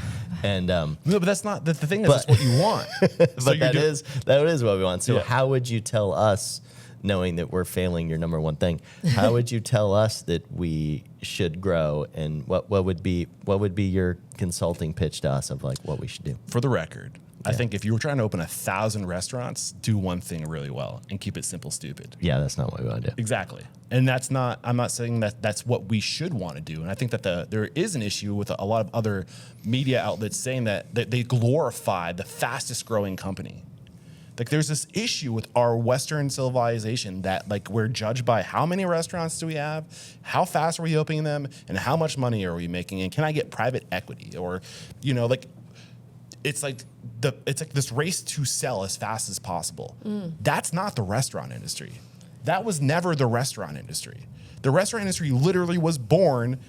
And no, but that's not the thing. That's what you want. But that is what we want. So how would you tell us knowing that we're failing your number one thing. How would you tell us that we should grow, and what would be your consulting pitch to us of like what we should do? For the record, I think if you were trying to open 1,000 restaurants, do one thing really well and keep it simple, stupid. Yeah, that's not what we want to do. Exactly. And I'm not saying that that's what we should want to do. And I think that there is an issue with a lot of other media outlets saying that they glorify the fastest growing company. Like there's this issue with our Western civilization that like we're judged by how many restaurants do we have, how fast are we opening them, and how much money are we making, and can I get private equity? Or, like it's like this race to sell as fast as possible. That's not the restaurant industry. That was never the restaurant industry. The restaurant industry literally was born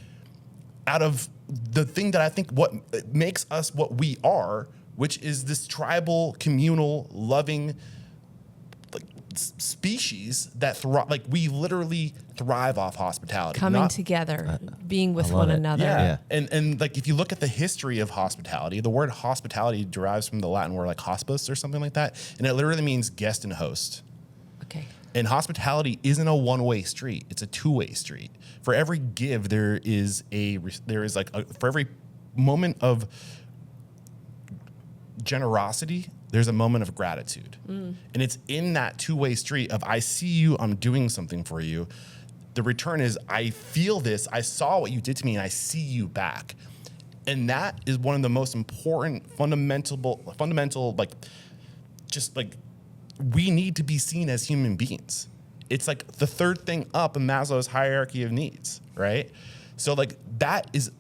out of the thing that I think what makes us what we are, which is this tribal, communal, loving species that we literally thrive off hospitality. Coming together, being with one another. Yeah. And like if you look at the history of hospitality, the word hospitality derives from the Latin word like hospice or something like that. And it literally means guest and host. Okay. And hospitality isn't a one-way street. It's a two-way street. For every give, for every moment of generosity, there's a moment of gratitude. And it's in that two-way street of I see you, I'm doing something for you. The return is I feel this, I saw what you did to me, and I see you back. And that is one of the most important fundamental we need to be seen as human beings. It's like the third thing up in Maslow's hierarchy of needs, right? So like that is,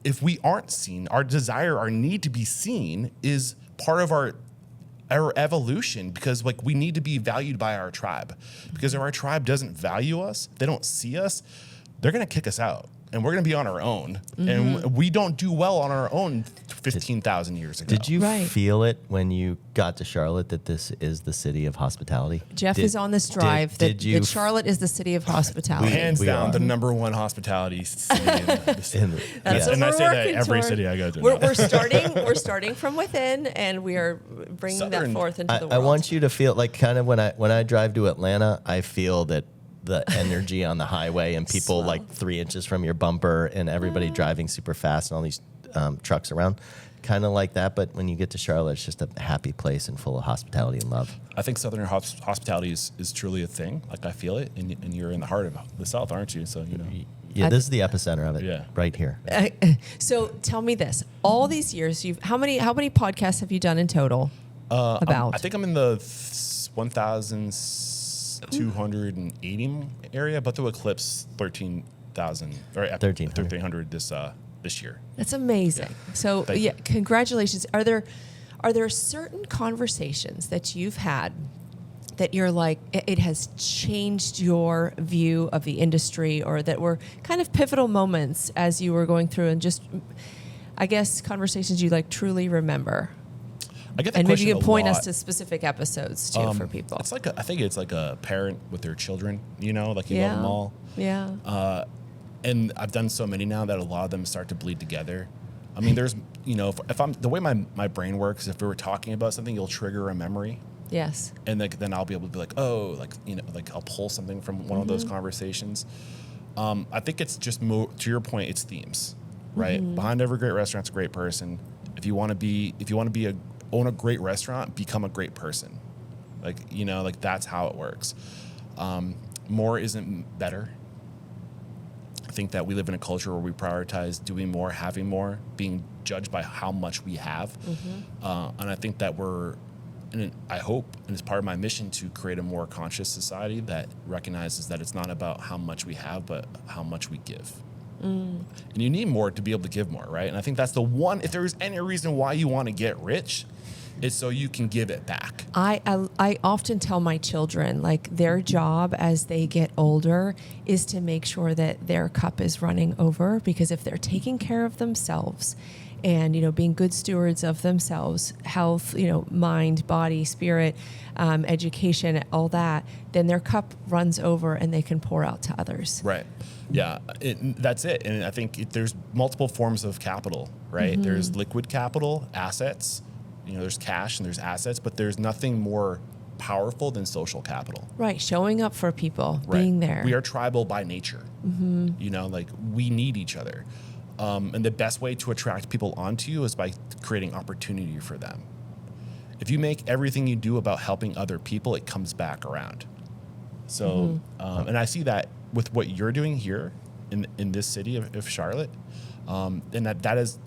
if we aren't seen, our desire, our need to be seen is part of our evolution, because like we need to be valued by our tribe. Because if our tribe doesn't value us, they don't see us, they're going to kick us out. And we're going to be on our own. And we don't do well on our own 15,000 years ago. Did you feel it when you got to Charlotte that this is the city of hospitality? Jeff is on this drive that Charlotte is the Starlet is the city of hospitality. Hands down, the number one hospitality city in the city. That's what and I we're say that working every toward. city I go to. We're starting from within, and we are bringing that forth into the world. I want you to feel like kind of when I drive to Atlanta, I feel that the energy on the highway and people Slow. like 3 inches from your bumper and everybody driving super fast and all these trucks around, kind of like that. But when you get to Charlotte, it's just a happy place and full of hospitality and love. I think Southern hospitality is truly a thing. Like I feel it, and you're in the heart of the South, aren't you? So Yeah, this is the epicenter of it, right here. So tell me this: all these years, how many podcasts have you done in total? I think I'm in the 1,280 area, but to eclipse 13,000 or 1,300 this year. That's amazing. Yeah. So congratulations. Are there certain conversations that you've had that you're like, it has changed your view of the industry, or that were kind of pivotal moments as you were going through, and just, I guess, conversations you like truly remember? I get that and maybe you can point lot. us to specific episodes too for people. It's like I think it's like a parent with their children, like you love them all. Yeah. And I've done so many now that a lot of them start to bleed together. I mean, there's, if I'm the way my brain works, if we were talking about something, you'll trigger a memory. Yes. And then I'll be able to be like, oh, like I'll pull something from one of those conversations. I think it's just more, to your point, it's themes, right? Behind every great restaurant's a great person. If you want to own a great restaurant, become a great person. Like that's how it works. More isn't better. I think that we live in a culture where we prioritize doing more, having more, being judged by how much we have. And I think that I hope, and it's part of my mission, to create a more conscious society that recognizes that it's not about how much we have, but how much we give. And you need more to be able to give more, right? And I think that's the one, if there's any reason why you want to get rich, it's so you can give it back. I often tell my children, like, their job as they get older is to make sure that their cup is running over, because if they're taking care of themselves and, being good stewards of themselves, health, mind, body, spirit, education, all that, then their cup runs over and they can pour out to others. Right. Yeah, that's it. And I think there's multiple forms of capital, right? There's liquid capital, assets, there's cash and there's assets, but there's nothing more powerful than social capital. Right. Showing up for people, Right. being there. We are tribal by nature. You know, like we need each other. And the best way to attract people onto you is by creating opportunity for them. If you make everything you do about helping other people, it comes back around. So, and I see that with what you're doing here in this city of Charlotte. And that is,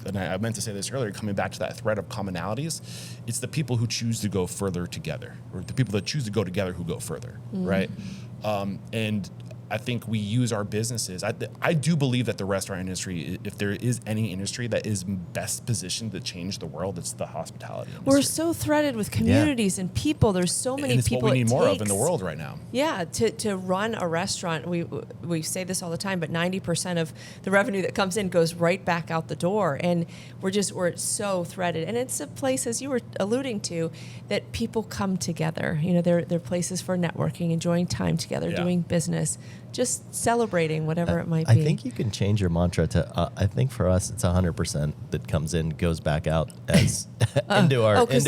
and I meant to say this earlier, coming back to that thread of commonalities, it's the people who choose to go further together, or the people that choose to go together who go further, right? And I think we use our businesses. I do believe that the restaurant industry, if there is any industry that is best positioned to change the world, it's the hospitality industry. We're so threaded with communities and people. There's so many and it's people what we need more of in takes. the world right now. Yeah, to run a restaurant, we say this all the time, but 90% of the revenue that comes in goes right back out the door, and we're so threaded. And it's a place, as you were alluding to, that people come together. You know, they're places for networking, enjoying time together, doing business, just celebrating whatever it might be. I think you can change your mantra to. I think for us, it's 100% that comes in, goes back out as into our next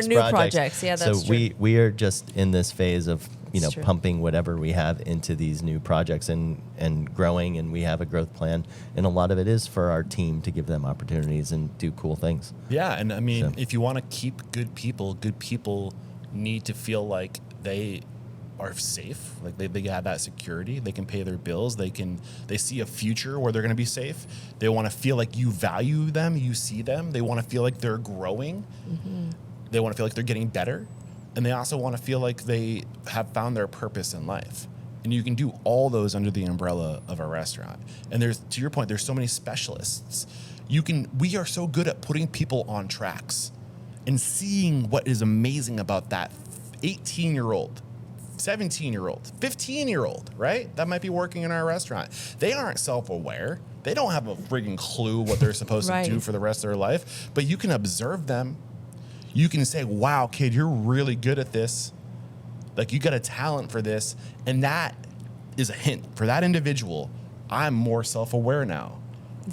new projects. Yeah, that's so true. we are just in this phase of That's true. pumping whatever we have into these new projects and growing, and we have a growth plan, and a lot of it is for our team to give them opportunities and do cool things. Yeah, and I mean, if you want to keep good people need to feel like they are safe, like they have that security, they can pay their bills, they see a future where they're going to be safe. They want to feel like you value them, you see them. They want to feel like they're growing. They want to feel like they're getting better, and they also want to feel like they have found their purpose in life. And you can do all those under the umbrella of a restaurant. And to your point, there's so many specialists. We are so good at putting people on tracks and seeing what is amazing about that 18-year-old, 17-year-old, 15-year-old, right? That might be working in our restaurant. They aren't self-aware. They don't have a friggin' clue what they're supposed to do for the rest of their life. But you can observe them. You can say, wow, kid, you're really good at this. Like, you got a talent for this. And that is a hint. For that individual, I'm more self-aware now.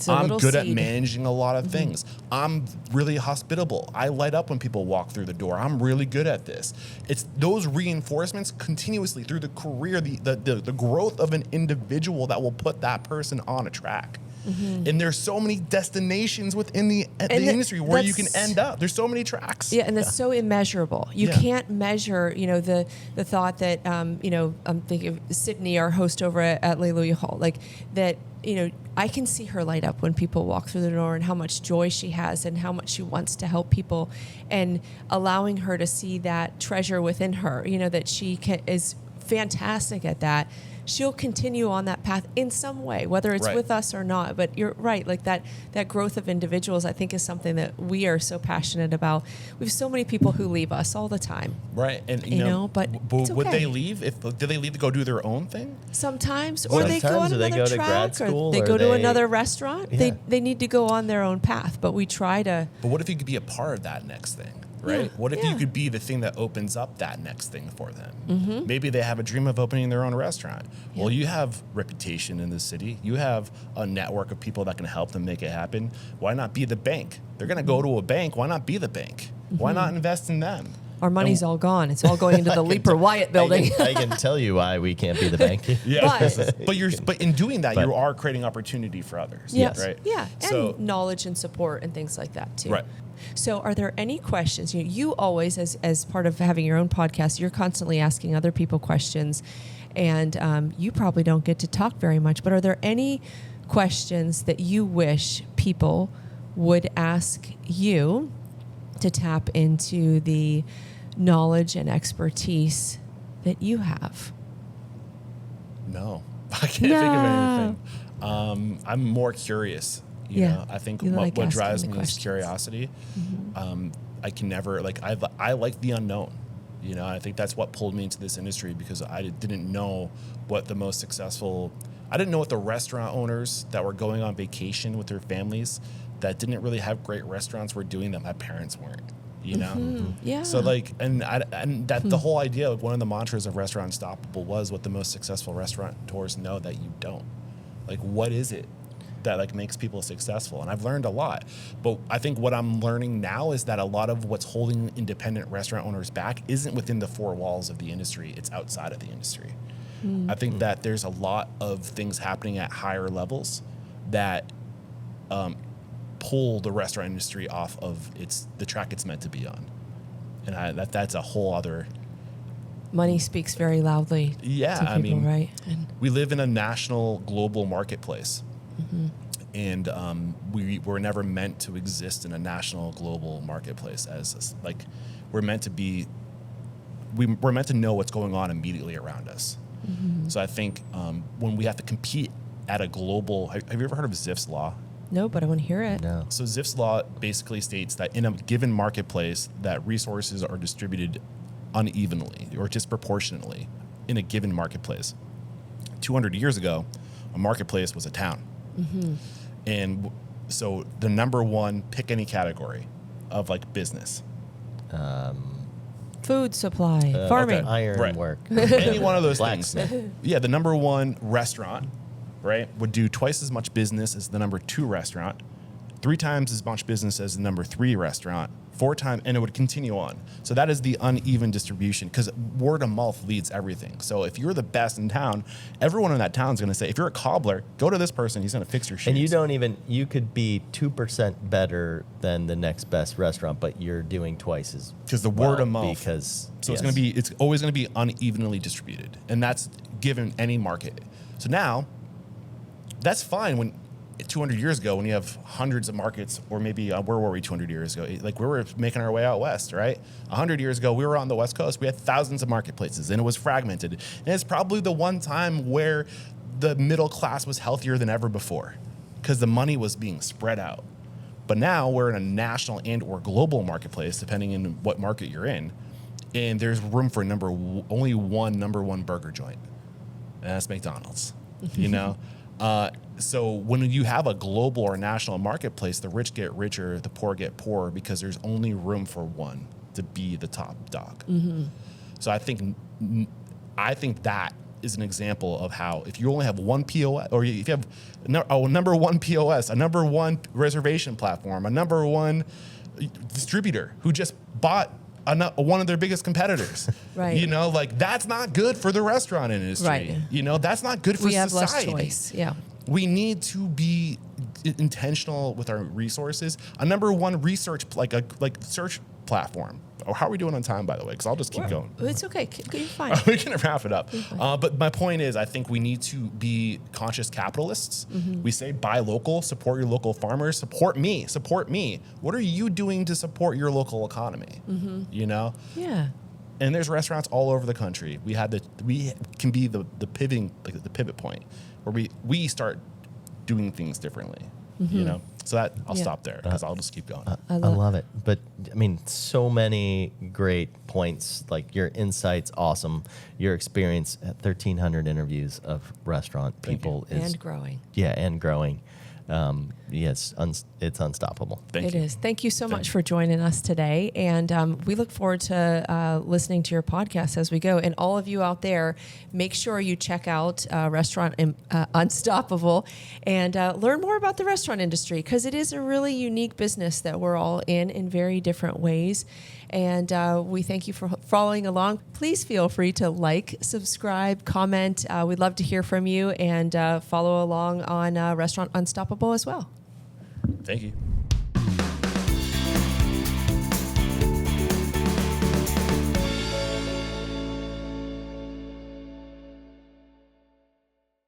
I'm good at managing a lot of things. I'm really hospitable. I light up when people walk through the door. I'm really good at this. It's those reinforcements continuously through the career, the growth of an individual that will put that person on a track. And there's so many destinations within the industry where you can end up. There's so many tracks. Yeah, and that's so immeasurable. You can't measure, the thought that, I'm thinking of Sydney, our host over at Alleluia Hall, like that, I can see her light up when people walk through the door and how much joy she has and how much she wants to help people, and allowing her to see that treasure within her, that she is fantastic at that. She'll continue on that path in some way, whether it's with us or not. But you're right, like that growth of individuals, I think, is something that we are so passionate about. We have so many people who leave us all the time. Right. And but it's okay. Would they leave? Do they leave to go do their own thing? Sometimes, or they go on Sometimes, or they another go to track, grad school, or they or go to they- another restaurant. Yeah. They need to go on their own path, but we try to. But what if you could be a part of that next thing? Right? What if you could be the thing that opens up that next thing for them? Maybe they have a dream of opening their own restaurant. Well, you have reputation in the city. You have a network of people that can help them make it happen. Why not be the bank? They're going to go to a bank. Why not be the bank? Why not invest in them? Our money's all gone. It's all going into the Leaper Wyatt building. I can tell you why we can't be the bank. But in doing that, you are creating opportunity for others. Yes. Right? Yeah. And knowledge and support and things like that too. Right. So are there any questions? You always, as part of having your own podcast, you're constantly asking other people questions, and you probably don't get to talk very much, but are there any questions that you wish people would ask you to tap into the knowledge and expertise that you have? No, I can't think of anything. I'm more curious. You know, I think what drives me is curiosity. I can never I like the unknown. I think that's what pulled me into this industry, because I didn't know what the most successful. I didn't know what the restaurant owners that were going on vacation with their families that didn't really have great restaurants were doing that my parents weren't. Yeah. So the whole idea of one of the mantras of Restaurant Unstoppable was what the most successful restaurateurs know that you don't. Like, what is it? that like makes people successful. And I've learned a lot. But I think what I'm learning now is that a lot of what's holding independent restaurant owners back isn't within the four walls of the industry. It's outside of the industry. I think that there's a lot of things happening at higher levels that pull the restaurant industry off of the track it's meant to be on. And that's a whole other... Money speaks very loudly to people, I mean, right? We live in a national, global marketplace. And we're never meant to exist in a national, global marketplace we're meant to be... We're meant to know what's going on immediately around us. So I think when we have to compete at a global... Have you ever heard of Zipf's Law? No, but I want to hear it. No. So Zipf's Law basically states that in a given marketplace, that resources are distributed unevenly or disproportionately in a given marketplace. 200 years ago, a marketplace was a town. And so the number one, pick any category of like business. Food supply, farming. Iron work. Any one of those things. Blacksmith. Yeah, the number one restaurant, right, would do twice as much business as the number two restaurant, 3 times as much business as the number 3 restaurant, 4 times, and it would continue on. So that is the uneven distribution because word of mouth leads everything. So if you're the best in town, everyone in that town is going to say, if you're a cobbler, go to this person. He's going to fix your shoes. And you could be 2% better than the next best restaurant, but you're doing twice as because the word of mouth. Because so it's always going to be unevenly distributed, and that's given any market. So now, that's fine when 200 years ago when you have hundreds of markets, or maybe where were we 200 years ago? Like we were making our way out west, right? 100 years ago, we were on the West Coast. We had thousands of marketplaces, and it was fragmented. And it's probably the one time where the middle class was healthier than ever before because the money was being spread out. But now we're in a national and or global marketplace, depending on what market you're in, and there's room for only one number one burger joint, and that's McDonald's. You know. So when you have a global or national marketplace, the rich get richer, the poor get poorer because there's only room for one to be the top dog. So I think that is an example of how if you only have one POS, or if you have a number one POS, a number one reservation platform, a number one distributor who just bought one of their biggest competitors, right? You know, like that's not good for the restaurant industry. Right. You know, that's not good for society. We have less choice. Yeah. We need to be intentional with our resources. A number one research, like search platform. Or how are we doing on time, by the way? Because I'll just keep going. It's okay. You're fine. We can wrap it up. But my point is, I think we need to be conscious capitalists. We say buy local, support your local farmers, support me. What are you doing to support your local economy? You know? Yeah. And there's restaurants all over the country. We can be the pivot point where we start doing things differently. You know? So I'll stop there because I'll just keep going. I love it. But I mean, so many great points, like your insights, awesome. Your experience at 1,300 interviews of restaurant people is... And growing. Yeah, and growing. Yes, it's unstoppable. It is. Thank you so much for joining us today. And we look forward to listening to your podcast as we go. And all of you out there, make sure you check out Restaurant Unstoppable and learn more about the restaurant industry because it is a really unique business that we're all in very different ways. And we thank you for following along. Please feel free to like, subscribe, comment. We'd love to hear from you and follow along on Restaurant Unstoppable as well. Thank you.